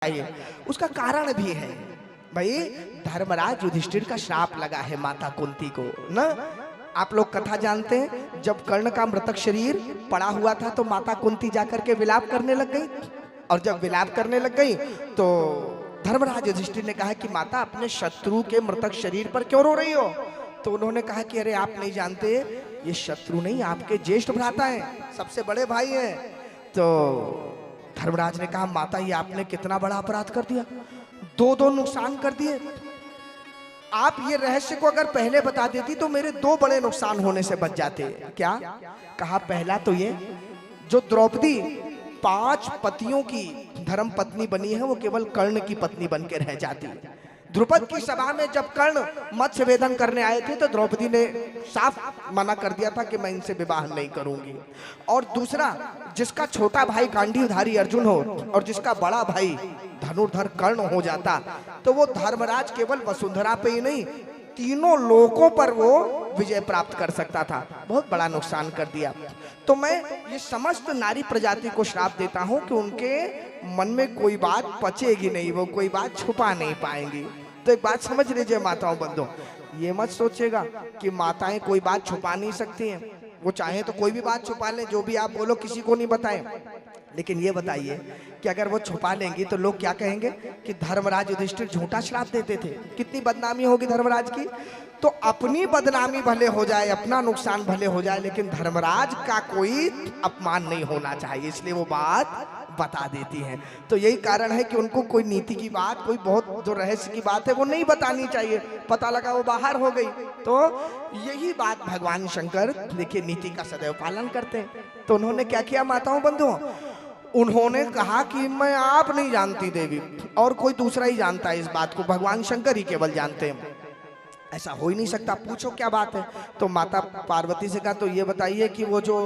चाहिए। उसका कारण भी है भाई, धर्मराज युधिष्ठिर का श्राप लगा है माता कुंती को ना। आप लोग कथा जानते हैं, जब कर्ण का मृतक शरीर पड़ा हुआ था तो माता कुंती जाकर के विलाप करने लग गई, और जब विलाप करने लग गई तो धर्मराज युधिष्ठिर ने कहा कि माता अपने शत्रु के मृतक शरीर पर क्यों रो रही हो। तो उन्होंने कहा कि अरे आप नहीं जानते, ये शत्रु नहीं आपके ज्येष्ठ भ्राता हैं, सबसे बड़े भाई हैं। तो धर्मराज ने कहा माता ये आपने कितना बड़ा अपराध कर दिया, दो नुकसान कर दिए। आप ये रहस्य को अगर पहले बता देती तो मेरे दो बड़े नुकसान होने से बच जाते। क्या कहा? पहला तो ये, जो द्रौपदी 5 पतियों की धर्म पत्नी बनी है वो केवल कर्ण की पत्नी बन के रह जाती। द्रुपद की सभा में जब कर्ण मत्स्य वेदन करने आए थे तो द्रौपदी ने साफ मना कर दिया था कि मैं इनसे विवाह नहीं करूंगी। और दूसरा, जिसका छोटा भाई गांडीवधारी अर्जुन हो और जिसका बड़ा भाई धनुर्धर कर्ण हो जाता तो वो धर्मराज केवल वसुंधरा पे ही नहीं, तीनों लोकों पर वो विजय प्राप्त कर सकता था। बहुत बड़ा नुकसान कर दिया। तो मैं ये समस्त नारी प्रजाति को श्राप देता हूं कि उनके मन में कोई बात पचेगी नहीं, वो कोई बात छुपा नहीं पाएंगी। तो एक बात समझ लीजिए माताओं बंधुओं, ये मत सोचिएगा कि माताएं कोई बात छुपा नहीं सकती हैं, वो चाहे तो कोई भी बात छुपा लें, जो भी आप बोलो किसी को नहीं बताएं। लेकिन ये बताइए कि अगर वो छुपा लेंगी तो लोग क्या कहेंगे कि धर्मराज युधिष्ठिर झूठा श्राप देते थे, कितनी बदनामी होगी धर्मराज की। तो अपनी बदनामी भले हो जाए, अपना नुकसान भले हो जाए, लेकिन धर्मराज का कोई अपमान नहीं होना चाहिए, इसलिए वो बात बता देती हैं। तो यही कारण है कि उनको कोई नीति की बात, कोई बहुत जो रहस्य की बात है वो नहीं बतानी चाहिए। पता लगा वो बाहर हो गई, तो यही बात भगवान शंकर देखिए नीति का सदैव पालन करते हैं। तो उन्होंने क्या किया माताओं बंधुओं, उन्होंने कहा कि मैं आप नहीं जानती देवी, और कोई दूसरा ही जानता है इस बात को, भगवान शंकर ही केवल जानते हैं, ऐसा हो ही नहीं सकता, पूछो क्या बात है। तो माता पार्वती से कहा तो ये बताइए कि वो जो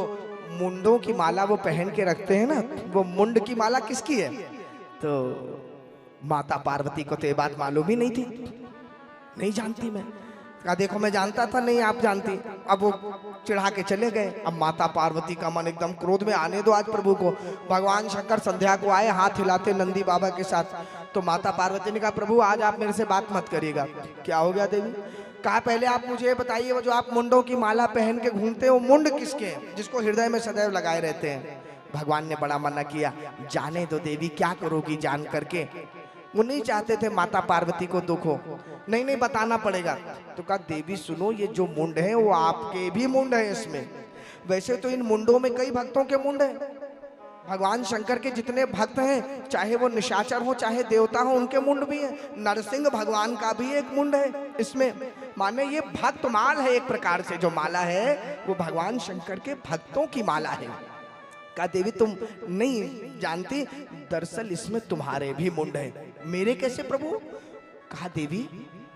मुंडों की माला वो पहन के रखते हैं ना, वो मुंड की माला किसकी है। तो माता पार्वती को तो ये बात मालूम ही नहीं थी, नहीं जानती मैं। कहा देखो मैं जानता था, नहीं आप जानती। अब वो चिढ़ा के चले गए। अब माता पार्वती का मन एकदम क्रोध में, आने दो आज प्रभु को। भगवान शंकर संध्या को आए हाथ हिलाते नंदी बाबा के साथ। तो माता पार्वती ने कहा प्रभु आज आप मेरे से बात मत करिएगा। क्या हो गया देवी? कहा पहले आप मुझे बताइए वो जो आप मुंडों की माला पहन के घूमते हैं वो मुंड किसके हैं, जिसको हृदय में सदैव लगाए रहते हैं। भगवान ने बड़ा मना किया, जाने दो देवी, क्या करोगी जान करके। वो नहीं चाहते थे माता पार्वती को दुख हो। नहीं नहीं बताना पड़ेगा। तो कहा देवी सुनो, ये जो मुंड है वो आपके भी मुंड है इसमें। वैसे तो इन मुंडों में कई भक्तों के मुंड है, भगवान शंकर के जितने भक्त हैं, चाहे वो निशाचर हो चाहे देवता हो, उनके मुंड भी है। नरसिंह भगवान का भी एक मुंड है इसमें। माने ये भक्त माल है, एक प्रकार से जो माला है वो भगवान शंकर के भक्तों की माला है। कहा देवी तुम नहीं जानती, दरअसल इसमें तुम्हारे भी मुंड है। मेरे कैसे प्रभु? कहा देवी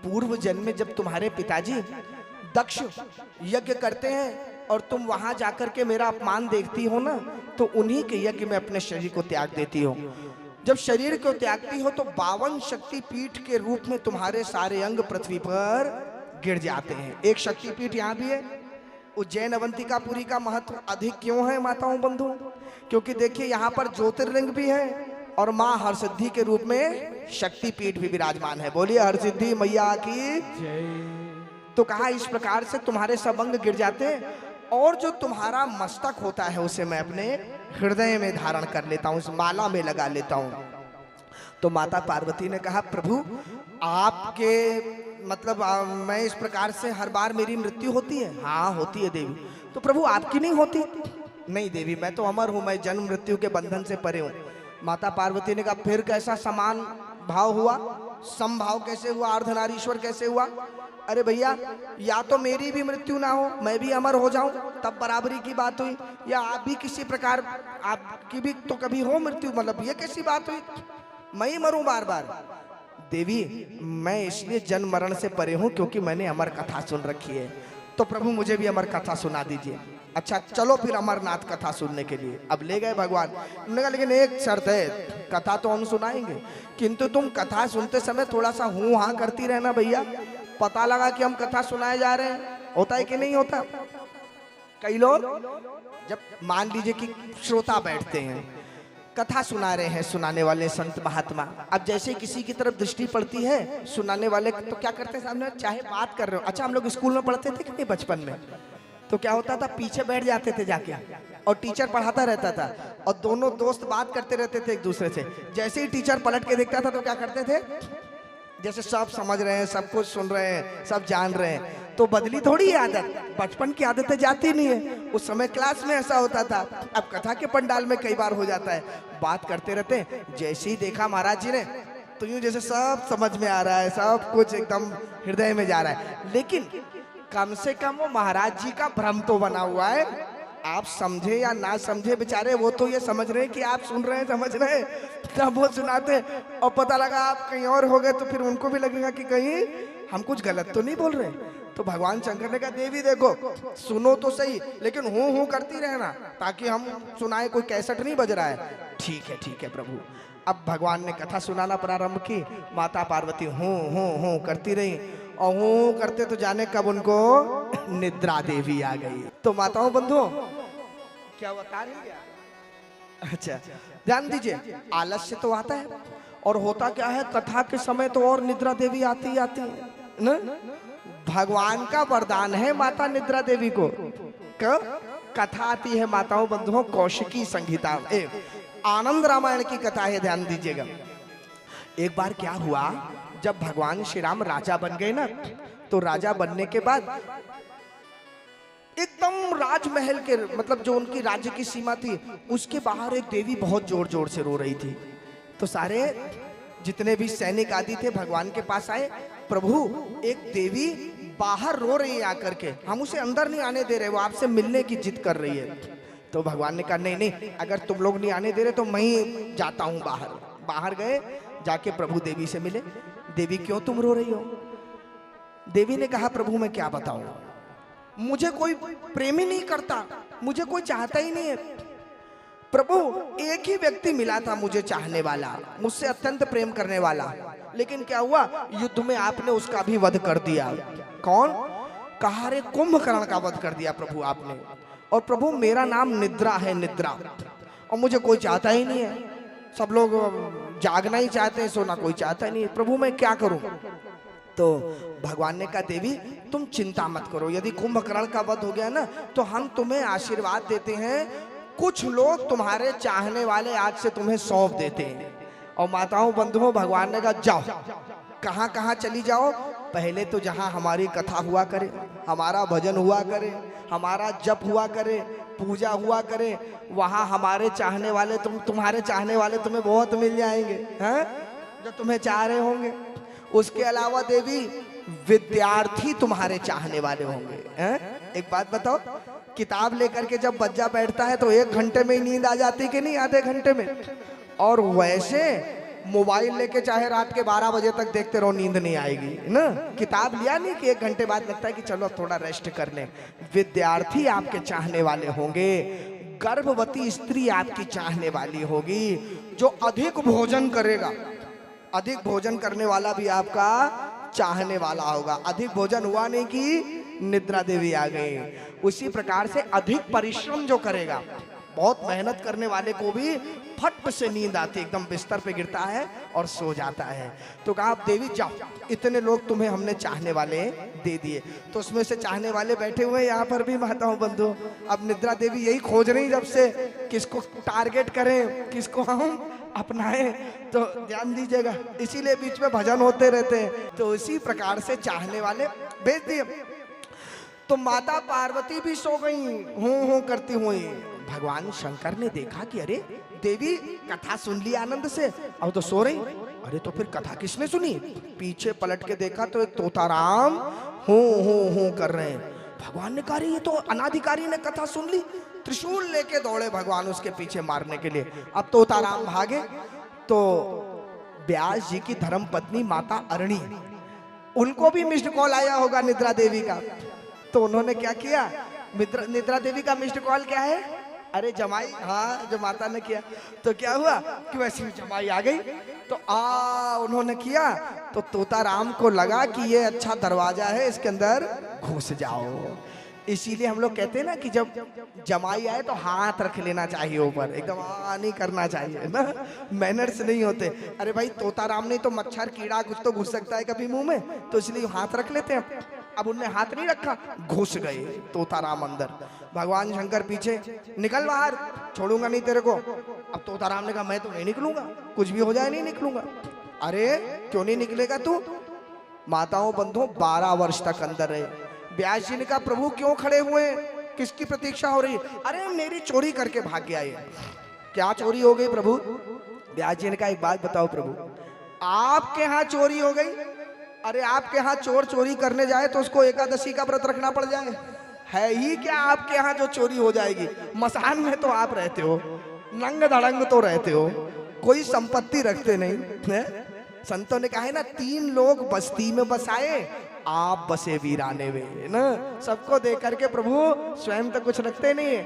पूर्व जन्म में जब तुम्हारे पिताजी दक्ष यज्ञ करते हैं और तुम वहां जाकर के मेरा अपमान देखती हो ना, तो उन्हीं के यज्ञ में अपने शरीर को त्याग देती हो। जब शरीर को त्यागती हो तो 52 शक्ति पीठ के रूप में तुम्हारे सारे अंग पृथ्वी पर गिर जाते हैं। एक शक्ति पीठ यहाँ भी है। उज्जैन अवंतिकापुरी का महत्व अधिक क्यों है माताओं बंधु? क्योंकि देखिए यहाँ पर ज्योतिर्लिंग भी है और माँ हरसिद्धि के रूप में शक्ति पीठ भी विराजमान है। बोलिए हरसिद्धि मैया की जय। तो कहा इस प्रकार से तुम्हारे सब अंग गिर जाते हैं और जो तुम्हारा मस्तक होता है उसे मैं अपने हृदय में धारण कर लेता हूँ, उस माला में लगा लेता हूँ। तो माता पार्वती ने कहा प्रभु आपके मतलब मैं इस प्रकार से हर बार मेरी मृत्यु होती है? हाँ होती है देवी। तो प्रभु आपकी नहीं होती? नहीं देवी मैं तो अमर हूँ, मैं जन्म मृत्यु के बंधन से परे हूँ। माता पार्वती ने कहा फिर कैसा समान भाव हुआ, समभाव कैसे हुआ, अर्धनारीश्वर कैसे हुआ? अरे भैया या तो मेरी भी मृत्यु ना हो, मैं भी अमर हो जाऊं, तब बराबरी की बात हुई, या आप भी किसी प्रकार आपकी भी तो कभी हो मृत्यु, मतलब ये कैसी बात हुई, मैं ही मरूं बार बार? देवी मैं इसलिए जन्म मरण से परे हूं क्योंकि मैंने अमर कथा सुन रखी है। तो प्रभु मुझे भी अमर कथा सुना दीजिए। अच्छा चलो फिर अमरनाथ कथा सुनने के लिए। अब ले गए भगवान। उन्होंने कहा लेकिन एक शर्त है, कथा तो हम सुनाएंगे किंतु तुम कथा सुनते समय थोड़ा सा हूँ हाँ करती रहना भैया। पता लगा कि हम कथा सुनाए जा रहे हैं, होता है कि नहीं होता? कई लोग जब मान लीजिए कि श्रोता बैठते हैं कथा सुना रहे हैं सुनाने वाले संत महात्मा। अब जैसे किसी की तरफ दृष्टि पड़ती है सुनाने वाले तो क्या करते हैं सामने, चाहे बात कर रहे हो। अच्छा, हम लोग स्कूल में पढ़ते थे कि नहीं बचपन में, तो क्या होता था, पीछे बैठ जाते थे जाके और टीचर पढ़ाता रहता था और दोनों दोस्त बात करते रहते थे एक दूसरे से। जैसे ही टीचर पलट के देखता था तो क्या करते थे, जैसे सब समझ रहे हैं, सब कुछ सुन रहे हैं, सब जान रहे हैं। तो बदली थोड़ी आदत, बचपन की आदतें जाती नहीं है। उस समय क्लास में ऐसा होता था। अब कथा के पंडाल में कई बार हो जाता है, बात करते रहते हैं। जैसे ही देखा महाराज जी ने तो यूं जैसे सब समझ में आ रहा है, सब कुछ एकदम हृदय में जा रहा है, लेकिन कम से कम वो महाराज जी का भ्रम तो बना हुआ है। आप समझे या ना समझे, बेचारे वो तो ये समझ रहे हैं कि आप सुन रहे हैं, समझ रहे हैं, तब वो सुनाते और पता लगा आप कहीं और हो गए तो फिर उनको भी लगेगा कि कहीं हम कुछ गलत तो नहीं बोल रहे। तो भगवान शंकर ने कहा, देवी देखो, सुनो तो सही लेकिन हूं करती रहना ताकि हम सुनाए, कोई कैसेट नहीं बज रहा है। ठीक है प्रभु। अब भगवान ने कथा सुनाना प्रारंभ की। माता पार्वती हूं करती रही और हूं करते तो जाने कब उनको निद्रा देवी आ गई। तो माताओं बंधुओं, क्या बता रही है? अच्छा ध्यान दीजिए, आलस्य तो आता है और होता क्या है, कथा के समय तो और निद्रा देवी आती है न? भगवान का वरदान है माता निद्रा देवी को। कथा आती है माताओं बंधुओं कौशिकी संहिता, आनंद रामायण की कथा है, ध्यान दीजिएगा। एक बार क्या हुआ, जब भगवान श्री राम राजा बन गए ना, तो राजा बनने के बाद एकदम राजमहल के, मतलब जो उनकी राज्य की सीमा थी उसके बाहर एक देवी बहुत जोर जोर से रो रही थी। तो सारे जितने भी सैनिक आदि थे भगवान के पास आए, प्रभु एक देवी बाहर रो रही है आकर के, हम उसे अंदर नहीं आने दे रहे, वो आपसे मिलने की जिद कर रही है। तो भगवान ने कहा, नहीं, अगर तुम लोग नहीं आने दे रहे तो मैं ही जाता हूँ बाहर। बाहर गए, जाके प्रभु देवी से मिले। देवी क्यों तुम रो रही हो? देवी ने कहा, प्रभु मैं क्या बताऊं, मुझे कोई प्रेम ही नहीं करता, मुझे कोई चाहता ही नहीं है। प्रभु एक ही व्यक्ति मिला था मुझे चाहने वाला, मुझसे अत्यंत प्रेम करने वाला, लेकिन क्या हुआ, युद्ध में आपने उसका भी वध कर दिया। कौन? कहा, रे कुंभकर्ण का वध कर दिया प्रभु आपने। और प्रभु मेरा नाम निद्रा है, निद्रा, और मुझे कोई चाहता ही नहीं है। सब लोग जागना ही चाहते हैं, सोना कोई चाहता ही नहीं है। प्रभु मैं क्या करूं? तो भगवान ने कहा, देवी तुम चिंता मत करो, यदि कुंभकर्ण का वध हो गया ना तो हम तुम्हें आशीर्वाद देते हैं, कुछ लोग तुम्हारे चाहने वाले आज से तुम्हें सौंप देते हैं। और माताओं बंधुओं, भगवान ने कहा, जाओ, कहाँ कहाँ चली जाओ, पहले तो जहाँ हमारी कथा हुआ करे, हमारा भजन हुआ करे, हमारा जप हुआ करे, पूजा हुआ करे, वहाँ हमारे चाहने वाले तुम्हारे चाहने वाले तुम्हें बहुत मिल जाएंगे, हैं, जो तुम्हें चाह रहे होंगे। उसके अलावा देवी विद्यार्थी तुम्हारे चाहने वाले होंगे, हैं। एक बात बताओ, किताब लेकर के जब बच्चा बैठता है तो 1 घंटे में ही नींद आ जाती कि नहीं, आधे घंटे में? और वैसे मोबाइल लेके चाहे रात के 12 बजे तक देखते रहो, नींद नहीं आएगी ना। किताब लिया नहीं कि 1 घंटे बाद लगता है कि चलो थोड़ा रेस्ट कर लें। विद्यार्थी आपके चाहने वाले होंगे, गर्भवती स्त्री आपकी चाहने वाली होगी, जो अधिक भोजन करेगा, अधिक भोजन करने वाला भी आपका चाहने वाला होगा। अधिक भोजन हुआ नहीं कि निद्रा देवी आ गई। उसी प्रकार से अधिक परिश्रम जो करेगा, बहुत मेहनत करने वाले को भी फट से नींद आती, एकदम बिस्तर पे गिरता है और सो जाता है। तो कहा, आप देवी जाओ, इतने लोग तुम्हें हमने चाहने वाले दे दिए। तो उसमें से चाहने वाले बैठे हुए यहाँ पर भी माताओं बंधु। अब निद्रा देवी यही खोज रही जब से, किसको टारगेट करें, किसको हम अपनाएं। तो ध्यान दीजिएगा, इसीलिए बीच में भजन होते रहते हैं। तो इसी प्रकार से चाहने वाले भेज दिए। तो माता पार्वती भी सो गई, हूं करती हुई। भगवान शंकर ने देखा कि अरे देवी कथा सुन ली आनंद से, अब तो सो रही। अरे तो फिर कथा किसने सुनी? पीछे पलट के देखा तो एक तोताराम हूं कर रहे हैं। भगवान ने कहा, ये तो अनाधिकारी ने कथा सुन ली। त्रिशूल लेके दौड़े भगवान उसके पीछे मारने के लिए। अब तोताराम भागे तो व्यास जी की धर्म पत्नी माता अरणी, उनको भी मिस्ड कॉल आया होगा निद्रा देवी का। तो उन्होंने क्या किया, निद्रा देवी का मिस्ड कॉल क्या है? अरे जमाई, हाँ जो माता ने किया। तो क्या हुआ कि वैसे ही जमाई आ गई। तो उन्होंने किया तो तोताराम को लगा कि ये अच्छा दरवाजा है, इसके अंदर घुस जाओ। इसीलिए हम लोग कहते हैं ना कि जब जमाई आए तो हाथ रख लेना चाहिए ऊपर, एकदम नहीं करना चाहिए ना, मैनर्स नहीं होते। अरे भाई तोताराम ने तो मच्छर कीड़ा कुछ तो घुस सकता है कभी मुंह में, तो इसलिए हाथ रख लेते हैं। अब उनने हाथ नहीं रखा, घुस गए तोताराम अंदर। भगवान शंकर पीछे, निकल बाहर, छोड़ूंगा नहीं तेरे को। अब तोताराम ने कहा मैं तो नहीं निकलूंगा, कुछ भी हो जाए नहीं निकलूंगा। अरे क्यों नहीं निकलेगा तू? माताओं बंधुओं 12 वर्ष तक अंदर रहे। व्यास जी ने कहा प्रभु क्यों खड़े हुए, किसकी प्रतीक्षा हो रही? अरे मेरी चोरी करके भाग गया ये। क्या चोरी हो गई प्रभु? व्यास जी ने कहा एक बात बताओ प्रभु, आपके यहाँ चोरी हो गई? अरे आपके यहाँ चोर चोरी करने जाए तो उसको एकादशी का व्रत रखना पड़ जाए? है ही क्या आपके यहाँ जो चोरी हो जाएगी? मसान में तो आप रहते हो, नंग धड़ंग तो रहते हो, कोई संपत्ति रखते नहीं है? संतों ने कहा है ना, 3 लोग बस्ती में बसाए, आप बसे वीराने में ना। सबको देख करके प्रभु स्वयं तो कुछ रखते नहीं है।